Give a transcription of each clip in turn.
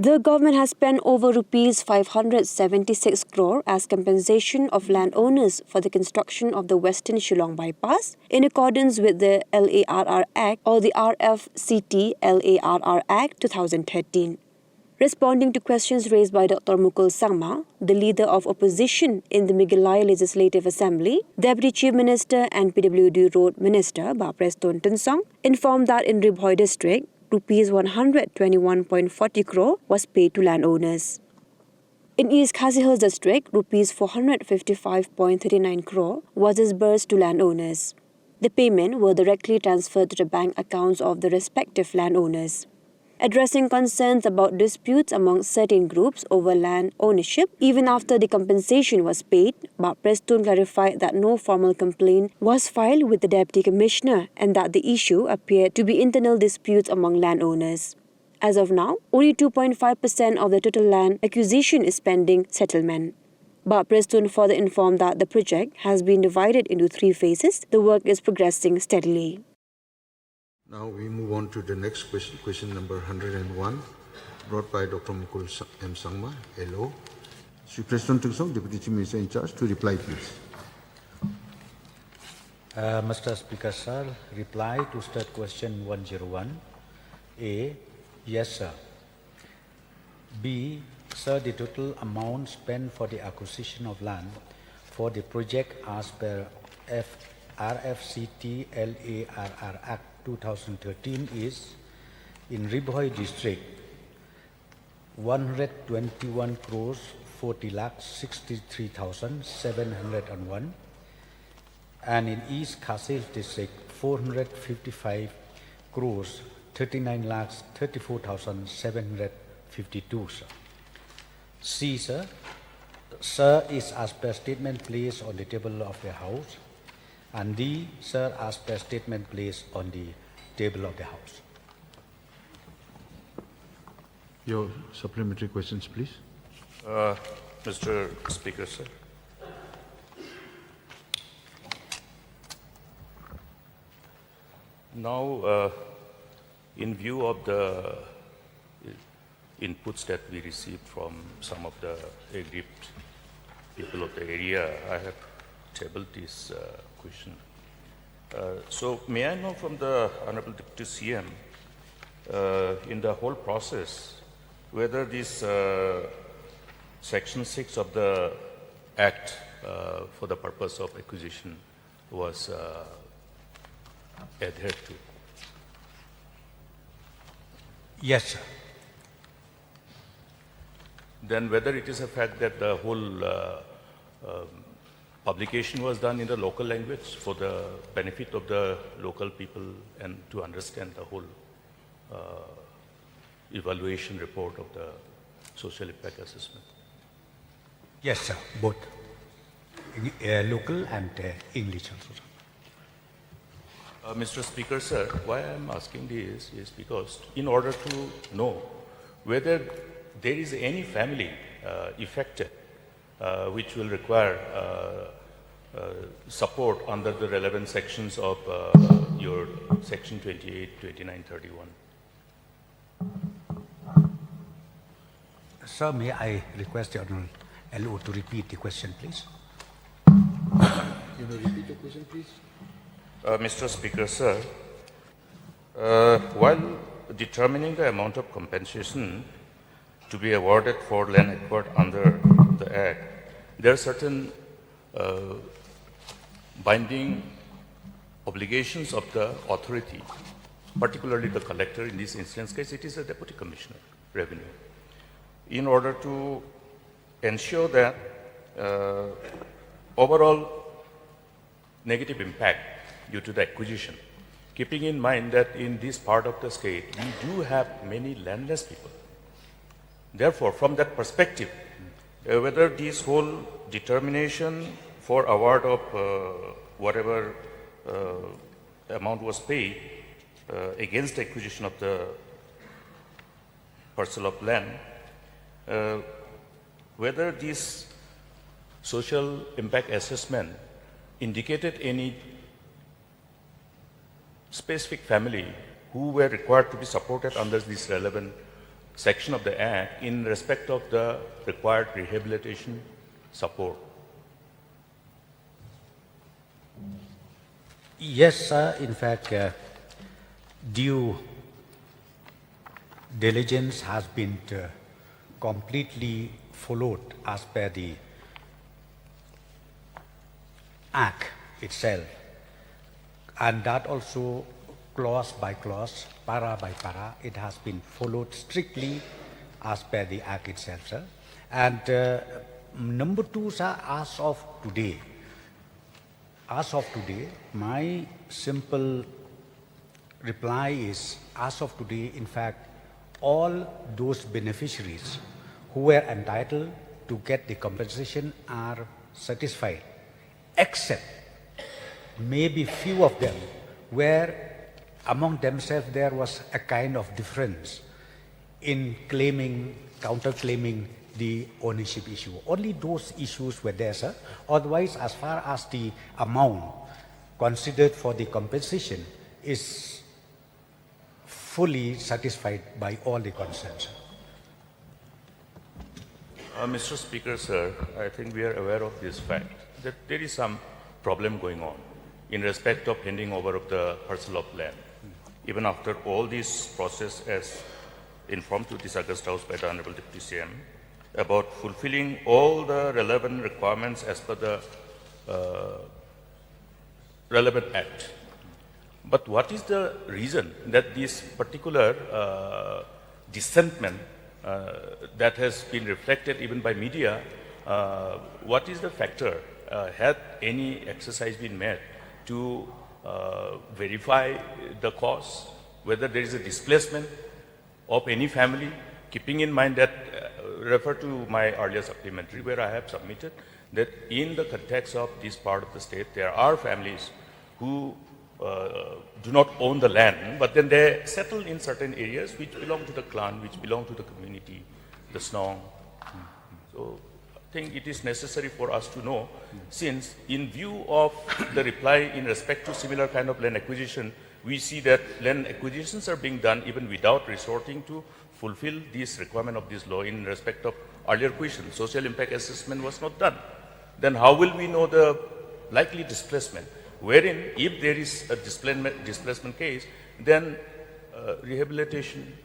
The government has spent over Rs 576 crore as compensation of landowners for the construction of the Western Shillong bypass in accordance with the LARR Act or the RFCT LARR Act 2013. Responding to questions raised by Dr. Mukul Sangma, the leader of opposition in the Meghalaya Legislative Assembly, Deputy Chief Minister and PWD Road Minister Bapres Ton Tensong informed that in Ribhoi district, Rs 121.40 crore was paid to landowners. In East Khasi Hills district, Rs 455.39 crore was disbursed to landowners. The payment were directly transferred to the bank accounts of the respective landowners. Addressing concerns about disputes among certain groups over land ownership, even after the compensation was paid, Bapres Tun clarified that no formal complaint was filed with the Deputy Commissioner and that the issue appeared to be internal disputes among landowners. As of now, only 2.5% of the total land acquisition is pending settlement. Bapres Tun further informed that the project has been divided into 3 phases. The work is progressing steadily. Now we move on to the next question number 101, brought by Dr. Mukul M. Sangma, LO. Sri President Tungsong, Deputy Chief Minister in charge, to reply, please. Mr. Speaker, sir, reply to state question 101. A, yes, sir. B, sir, the total amount spent for the acquisition of land for the project as per RFCT LARR Act 2013 is in Ribhoi district 121 crores 40 lakhs 63,701, and in East Khasi district 455 crores 39 lakhs 34,752, sir. C, sir. Sir is as per statement placed on the table of the House, and D, sir, as per statement placed on the table of the House. Your supplementary questions, please. Mr. Speaker, sir. Now, in view of the inputs that we received from some of the aggrieved people of the area, I have tabled this question. So may I know from the Honorable Deputy CM, in the whole process, whether this Section 6 of the Act for the purpose of acquisition was adhered to? Yes, sir. Then whether it is a fact that the whole publication was done in the local language for the benefit of the local people and to understand the whole evaluation report of the social impact assessment? Yes, sir. Both local and English also. Mr. Speaker, sir, why I'm asking this is because in order to know whether there is any family affected which will require support under the relevant sections of your Section 28, 29, 31. Sir, may I request the Honourable LO to repeat the question, please? You may repeat the question, please. Mr. Speaker, sir, while determining the amount of compensation to be awarded for land acquired under the Act, there are certain binding obligations of the authority, particularly the collector. In this instance case, it is the Deputy Commissioner, Revenue. In order to ensure that overall negative impact due to the acquisition, keeping in mind that in this part of the state, we do have many landless people. Therefore, from that perspective, whether this whole determination for award of whatever amount was paid against the acquisition of the parcel of land, whether this social impact assessment indicated any specific family who were required to be supported under this relevant section of the Act in respect of the required rehabilitation support? Yes, sir. In fact, due diligence has been completely followed as per the Act itself, and that also clause by clause, para by para, it has been followed strictly as per the Act itself, sir. And number two, sir, as of today, my simple reply is, as of today, in fact, all those beneficiaries who were entitled to get the compensation are satisfied, except maybe few of them where among themselves there was a kind of difference in counter-claiming the ownership issue. Only those issues were there, sir. Otherwise, as far as the amount considered for the compensation is fully satisfied by all the concerned, sir. Mr. Speaker, sir, I think we are aware of this fact that there is some problem going on in respect of handing over of the parcel of land. Even after all this process as informed to this August House by the Honorable Deputy CM about fulfilling all the relevant requirements as per the relevant act. But what is the reason that this particular dissentment that has been reflected even by media, what is the factor? Had any exercise been made to verify the cause, whether there is a displacement of any family, keeping in mind that, refer to my earlier supplementary where I have submitted that in the context of this part of the state, there are families who do not own the land, but then they settle in certain areas which belong to the clan, which belong to the community, the Shillong. So I think it is necessary for us to know, since in view of the reply in respect to similar kind of land acquisition, we see that land acquisitions are being done even without resorting to fulfill this requirement of this law in respect of earlier question. Social impact assessment was not done. Then how will we know the likely displacement? Wherein, if there is a displacement case, then rehabilitation,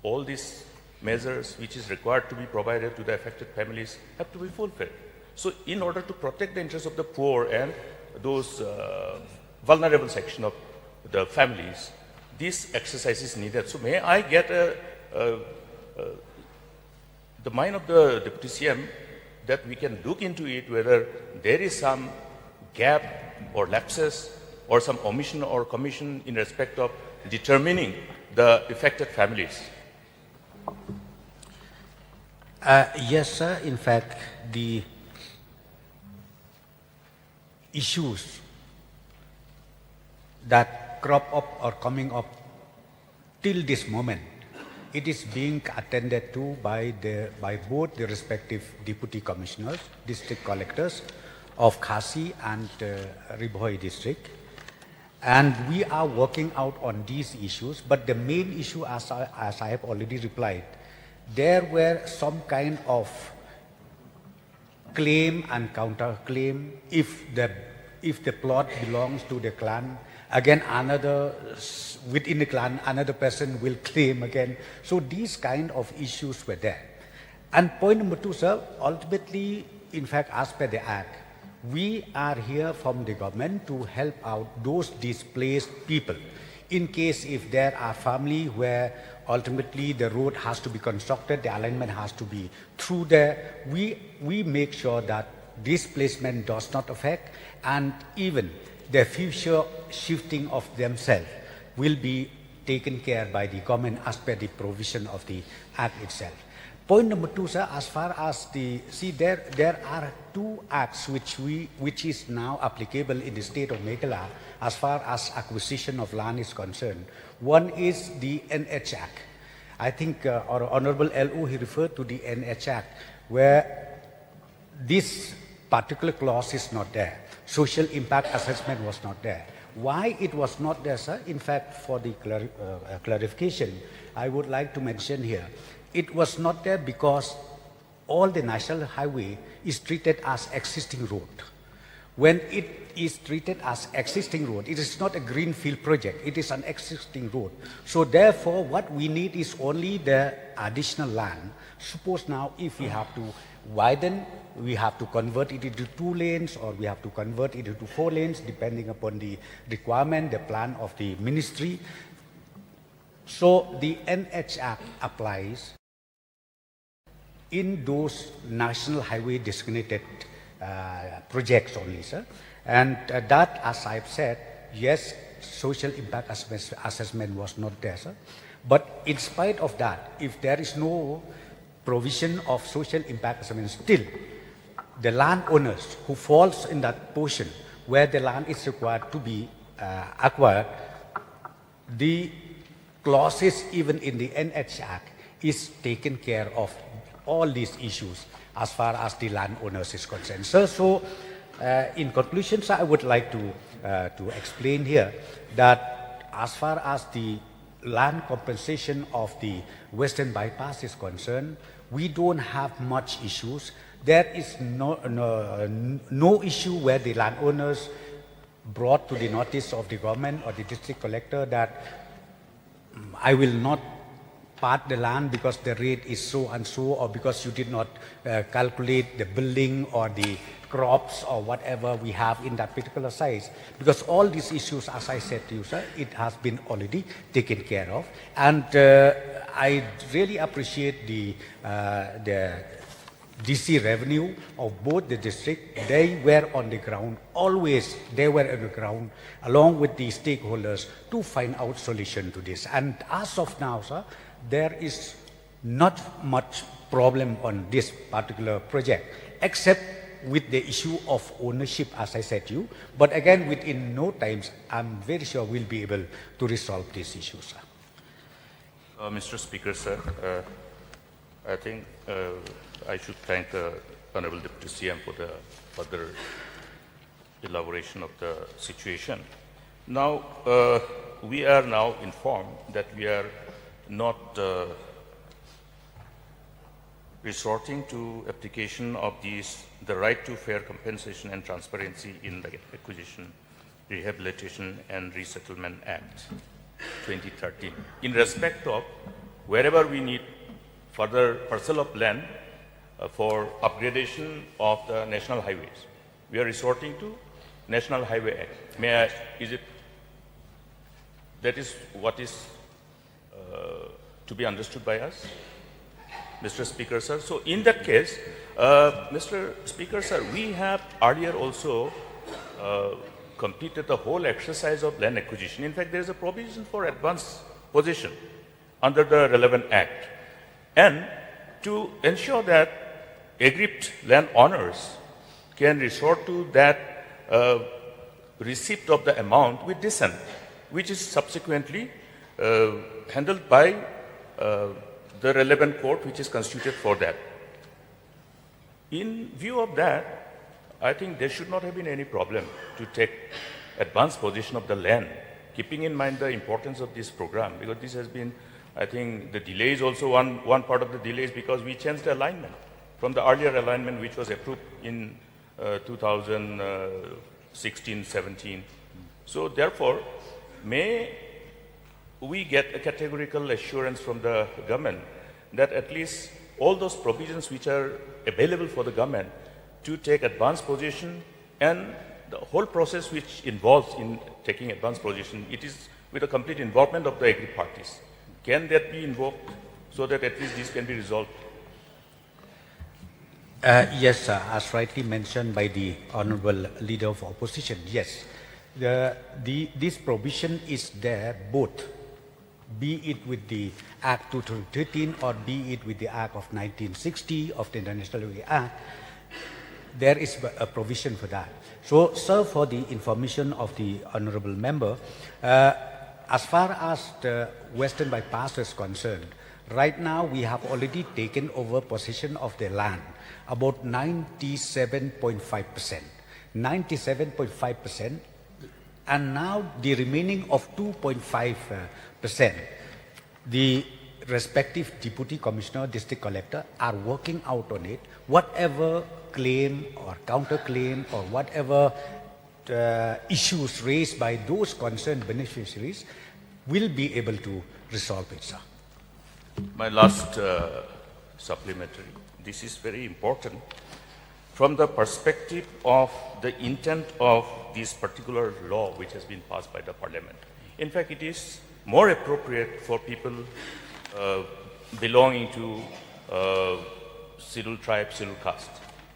all these measures which is required to be provided to the affected families have to be fulfilled. So in order to protect the interests of the poor and those vulnerable section of the families, this exercise is needed. So may I get the mind of the Deputy CM that we can look into it, whether there is some gap or lapses or some omission or commission in respect of determining the affected families? Yes, sir. In fact, the issues that crop up or coming up till this moment, it is being attended to by both the respective deputy commissioners, district collectors of Khasi and Ribhoi district. And we are working out on these issues, but the main issue, as I have already replied, there were some kind of claim and counterclaim. If the plot belongs to the clan, again within the clan, another person will claim again. So these kind of issues were there. And point number two, sir, ultimately, in fact, as per the Act, we are here from the government to help out those displaced people. In case if there are family where ultimately the road has to be constructed, the alignment has to be through there, we make sure that displacement does not affect, and even the future shifting of themselves will be taken care by the government as per the provision of the Act itself. Point number two, sir, as far as there are two acts which is now applicable in the state of Meghalaya as far as acquisition of land is concerned. One is the NH Act. I think our Honorable LO, he referred to the NH Act, where this particular clause is not there. Social impact assessment was not there. Why it was not there, sir? In fact, for the clarification, I would like to mention here, it was not there because all the national highway is treated as existing road. When it is treated as existing road, it is not a greenfield project, it is an existing road. So therefore, what we need is only the additional land. Suppose now if we have to widen, we have to convert it into 2 lanes, or we have to convert it into 4 lanes, depending upon the requirement, the plan of the ministry. So the NH Act applies in those national highway designated projects only, sir. And that, as I've said, yes, social impact assessment was not there, sir. But in spite of that, if there is no provision of social impact assessment, still the landowners who falls in that portion where the land is required to be acquired, the clauses even in the NH Act is taken care of all these issues as far as the landowners is concerned. Sir, so in conclusion, sir, I would like to explain here that as far as the land compensation of the Western Bypass is concerned, we don't have much issues. There is no issue where the landowners brought to the notice of the government or the district collector that I will not part the land because the rate is so and so, or because you did not calculate the building or the crops or whatever we have in that particular size. Because all these issues, as I said to you, sir, it has been already taken care of. And I really appreciate the DC revenue of both the district. They were on the ground, always they were on the ground along with the stakeholders to find out solution to this. And as of now, sir, there is not much problem on this particular project, except with the issue of ownership, as I said to you. But again, within no time, I'm very sure we'll be able to resolve these issues, sir. Mr. Speaker, sir, I think I should thank the Honorable Deputy CM for the further elaboration of the situation. Now, we are now informed that we are not resorting to application of the right to fair compensation and transparency in the Acquisition, Rehabilitation and Resettlement Act 2013. In respect of wherever we need further parcel of land for upgradation of the national highways, we are resorting to National Highway Act. That is what is to be understood by us, Mr. Speaker, sir. So in that case, Mr. Speaker, sir, we have earlier also completed the whole exercise of land acquisition. In fact, there is a provision for advance possession under the relevant act. And to ensure that aggrieved landowners can resort to that receipt of the amount with dissent, which is subsequently handled by the relevant court which is constituted for that. In view of that, I think there should not have been any problem to take advance possession of the land, keeping in mind the importance of this program, because this has been, I think, the delay is also one part of the delay is because we changed the alignment from the earlier alignment which was approved in 2016-17. So therefore, may we get a categorical assurance from the government that at least all those provisions which are available for the government to take advance possession and the whole process which involves in taking advance possession, it is with a complete involvement of the aggrieved parties. Can that be invoked so that at least this can be resolved? Yes, sir. As rightly mentioned by the Honorable Leader of Opposition, yes. This provision is there both, be it with the Act 2013 or be it with the Act of 1960 of the National Highway Act. There is a provision for that. So, sir, for the information of the Honorable Member, as far as the Western Bypass is concerned, right now we have already taken over possession of the land, about 97.5%. 97.5%, And now the remaining of 2.5%, the respective deputy commissioner, district collector are working out on it. Whatever claim or counterclaim or whatever issues raised by those concerned beneficiaries will be able to resolve it, sir. My last supplementary. This is very important from the perspective of the intent of this particular law which has been passed by the parliament. In fact, it is more appropriate for people belonging to scheduled tribe, scheduled caste.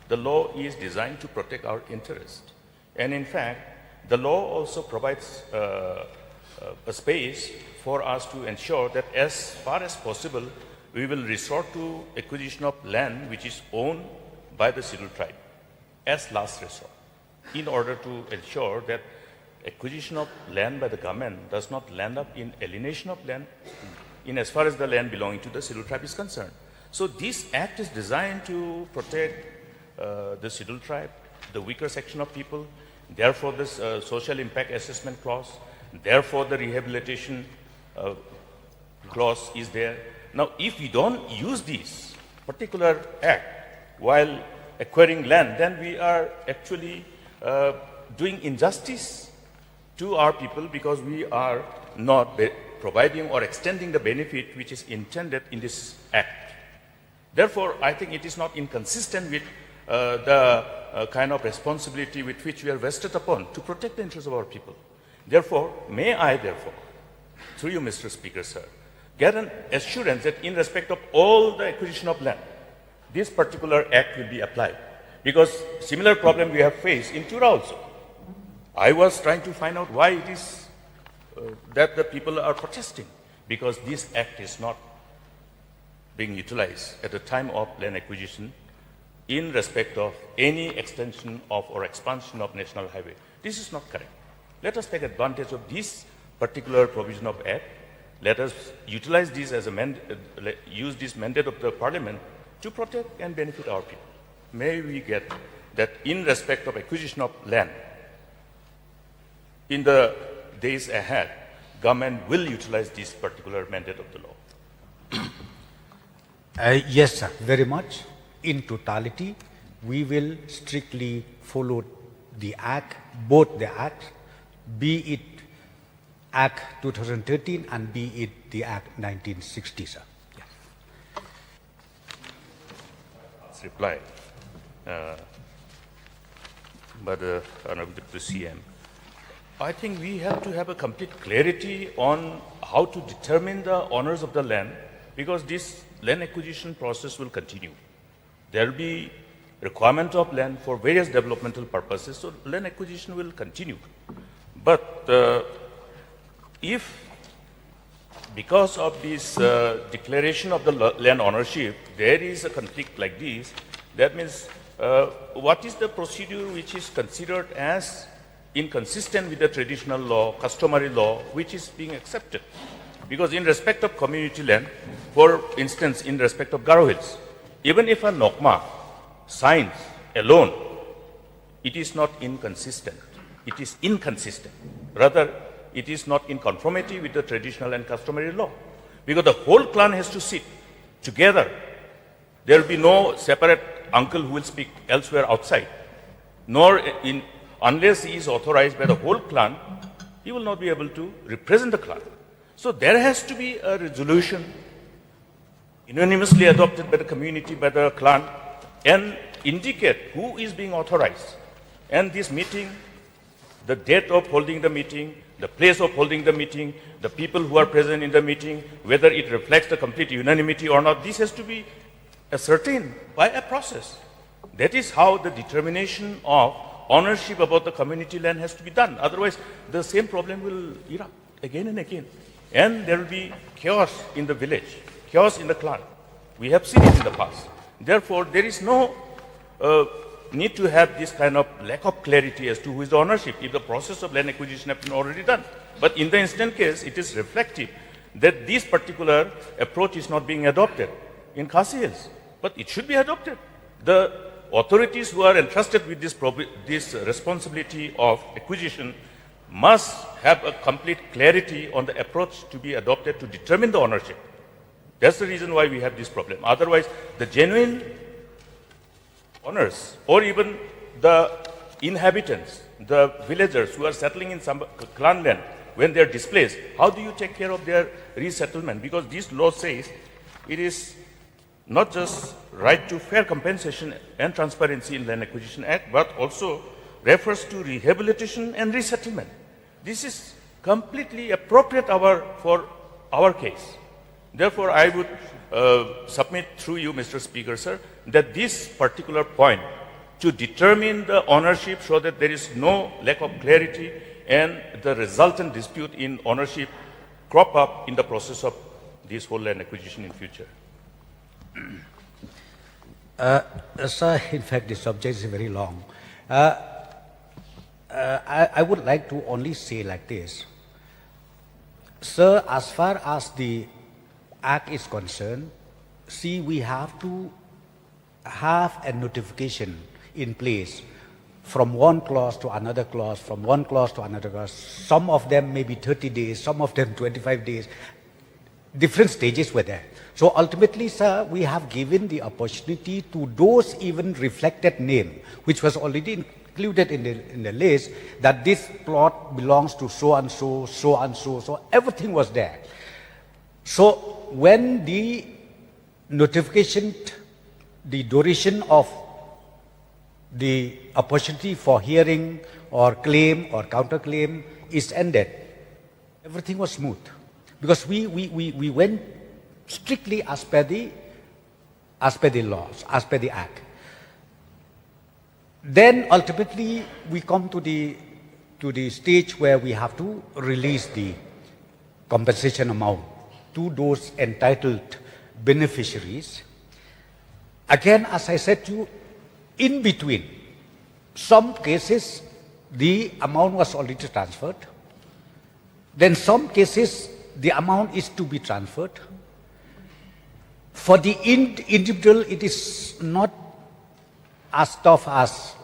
The law is designed to protect our interest. And in fact, the law also provides a space for us to ensure that as far as possible, we will resort to acquisition of land which is owned by the scheduled tribe as last resort, in order to ensure that acquisition of land by the government does not land up in alienation of land in as far as the land belonging to the scheduled tribe is concerned. So this act is designed to protect the scheduled tribe, the weaker section of people, therefore this social impact assessment clause, therefore the rehabilitation clause is there. Now, if we don't use this particular act while acquiring land, then we are actually doing injustice to our people, because we are not providing or extending the benefit which is intended in this act. Therefore, I think it is not inconsistent with the kind of responsibility with which we are vested upon to protect the interests of our people. Therefore, may I therefore, through you, Mr. Speaker, sir, get an assurance that in respect of all the acquisition of land, this particular act will be applied. Because similar problem we have faced in Tura also. I was trying to find out why it is that the people are protesting, because this act is not being utilized at the time of land acquisition in respect of any extension of or expansion of national highway. This is not correct. Let us take advantage of this particular provision of act. Let us utilize this as a use this mandate of the parliament to protect and benefit our people. May we get that in respect of acquisition of land, in the days ahead, government will utilize this particular mandate of the law. Yes, sir, very much. In totality, we will strictly follow the Act, both the Acts, be it Act 2013 and be it the Act 1960, sir. Yeah. Let's reply by the Honorable Deputy CM. I think we have to have a complete clarity on how to determine the owners of the land, because this land acquisition process will continue. There will be requirement of land for various developmental purposes, so land acquisition will continue. But if because of this declaration of the land ownership, there is a conflict like this, that means what is the procedure which is considered as inconsistent with the traditional law, customary law, which is being accepted? Because in respect of community land, for instance, in respect of Garo Hills, even if a NOCMA signs alone, it is not inconsistent. It is inconsistent. Rather, it is not in conformity with the traditional and customary law. Because the whole clan has to sit together. There will be no separate uncle who will speak elsewhere outside. Nor unless he is authorized by the whole clan, he will not be able to represent the clan. So there has to be a resolution unanimously adopted by the community, by the clan, and indicate who is being authorized. And this meeting, the date of holding the meeting, the place of holding the meeting, the people who are present in the meeting, whether it reflects the complete unanimity or not, this has to be ascertained by a process. That is how the determination of ownership about the community land has to be done. Otherwise, the same problem will erupt again and again. And there will be chaos in the village, chaos in the clan. We have seen it in the past. Therefore, there is no need to have this kind of lack of clarity as to who is the ownership if the process of land acquisition has been already done. But in the instant case, it is reflective that this particular approach is not being adopted in Khasi Hills. But it should be adopted. The authorities who are entrusted with this responsibility of acquisition must have a complete clarity on the approach to be adopted to determine the ownership. That's the reason why we have this problem. Otherwise, the genuine owners or even the inhabitants, the villagers who are settling in some clan land, when they are displaced, how do you take care of their resettlement? Because this law says it is not just right to fair compensation and transparency in Land Acquisition Act, but also refers to rehabilitation and resettlement. This is completely appropriate for our case. Therefore, I would submit through you, Mr. Speaker, sir, that this particular point to determine the ownership so that there is no lack of clarity and the resultant dispute in ownership crop up in the process of this whole land acquisition in future. Sir, in fact, the subject is very long. I would like to only say like this. Sir, as far as the Act is concerned, see, we have to have a notification in place from one clause to another clause, from one clause to another clause. Some of them maybe 30 days, some of them 25 days. Different stages were there. So ultimately, sir, we have given the opportunity to those even reflected name, which was already included in the list, that this plot belongs to so and so, so and so. So everything was there. So when the notification, the duration of the opportunity for hearing or claim or counterclaim is ended, everything was smooth. Because we went strictly as per the laws, as per the Act. Then ultimately we come to the stage where we have to release the compensation amount to those entitled beneficiaries. Again, as I said to you, in between, some cases the amount was already transferred. Then some cases the amount is to be transferred. For the individual, it is not as tough as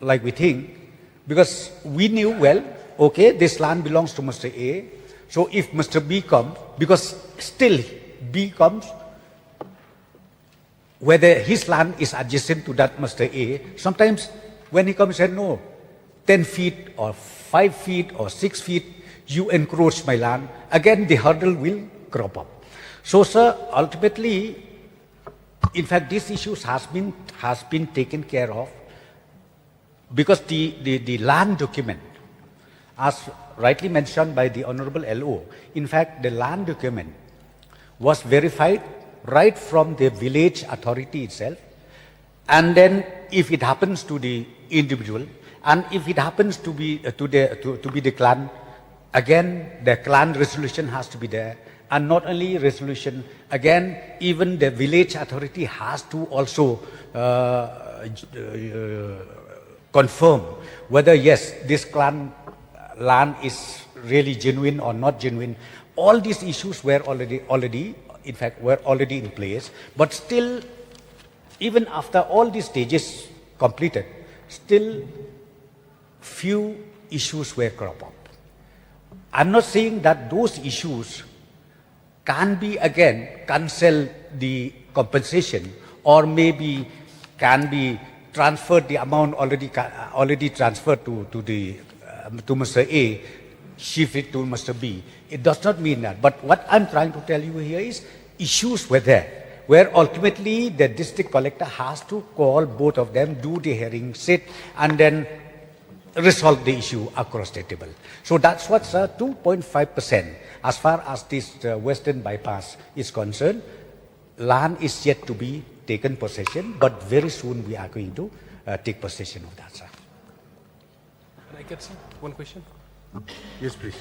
like we think, because we knew, well, okay, this land belongs to Mr. A. So if Mr. B comes, because still B comes, whether his land is adjacent to that Mr. A, sometimes when he comes and said, no, 10 feet or 5 feet or 6 feet, you encroach my land, again the hurdle will crop up. So, sir, ultimately, in fact, these issues has been taken care of, because the land document, as rightly mentioned by the Honorable LO, in fact, the land document was verified right from the village authority itself, and then if it happens to the individual, and if it happens to be the clan, again the clan resolution has to be there. And not only resolution, again, even the village authority has to also confirm whether, yes, this clan land is really genuine or not genuine. All these issues were already in place. But still, even after all these stages completed, still few issues were crop up. I'm not saying that those issues can be again cancel the compensation, or maybe can be transferred, the amount already transferred to Mr. A, shift it to Mr. B. It does not mean that. But what I'm trying to tell you here is issues were there, where ultimately the district collector has to call both of them, do the hearing, sit, and then resolve the issue across the table. So that's what's 2.5%. As far as this western bypass is concerned, land is yet to be taken possession, but very soon we are going to take possession of that, sir. Can I get one question? Yes, please.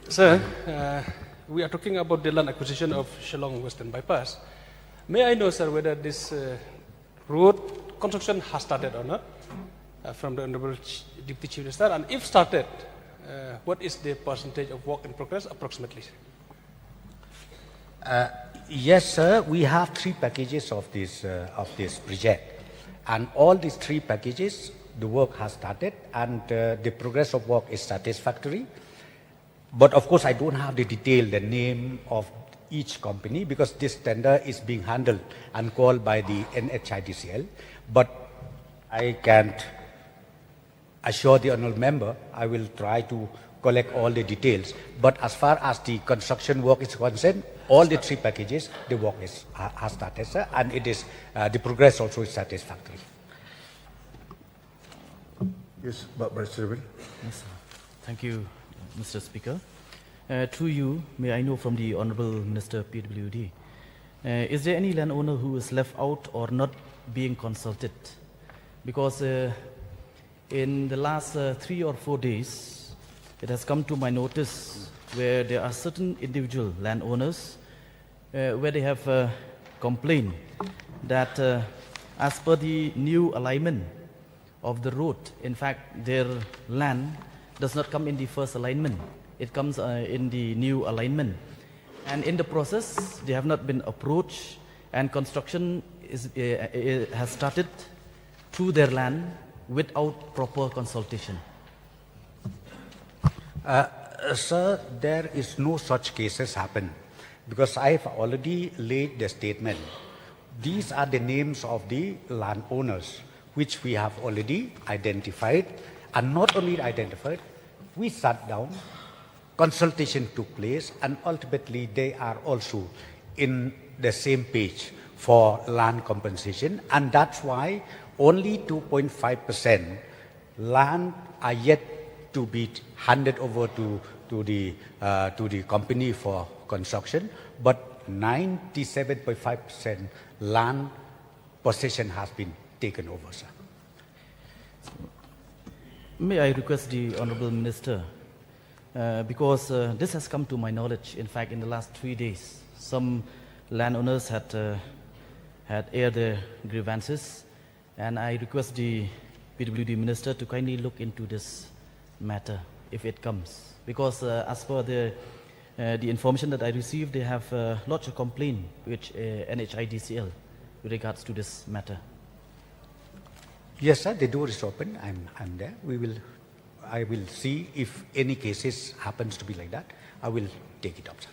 Sir, we are talking about the land acquisition of Shillong Western Bypass. May I know, sir, whether this road construction has started or not from the Honorable Deputy Chief Minister, and if started, what is the percentage of work in progress approximately? Yes, sir. We have 3 packages of this project, and all these 3 packages the work has started and the progress of work is satisfactory. But of course, I don't have the detail, the name of each company, because this tender is being handled and called by the NHIDCL. But I can't assure the honourable member, I will try to collect all the details. But as far as the construction work is concerned, all the 3 packages, the work has started, sir, and it is the progress also is satisfactory. Yes, Bapak Presiden. Yes, sir. Thank you, Mr. Speaker. Through you, may I know from the Honourable Minister PWD, is there any landowner who is left out or not being consulted? Because in the last 3 or 4 days, it has come to my notice where there are certain individual landowners where they have complained that as per the new alignment of the road, in fact, their land does not come in the first alignment. It comes in the new alignment. And in the process, they have not been approached, and construction has started through their land without proper consultation. Sir, there is no such cases happen, because I have already laid the statement. These are the names of the landowners which we have already identified, and not only identified, we sat down, consultation took place, and ultimately they are also in the same page for land compensation, and that's why only 2.5% land are yet to be handed over to the company for construction, but 97.5% land possession has been taken over, sir. May I request the Honourable Minister, because this has come to my knowledge, in fact, in the last 3 days, some landowners had aired their grievances, and I request the PWD Minister to kindly look into this matter if it comes, because as per the information that I received, they have lodged a complaint with NHIDCL with regards to this matter. Yes, sir, the door is open. I'm there. I will see if any cases happens to be like that. I will take it up, sir.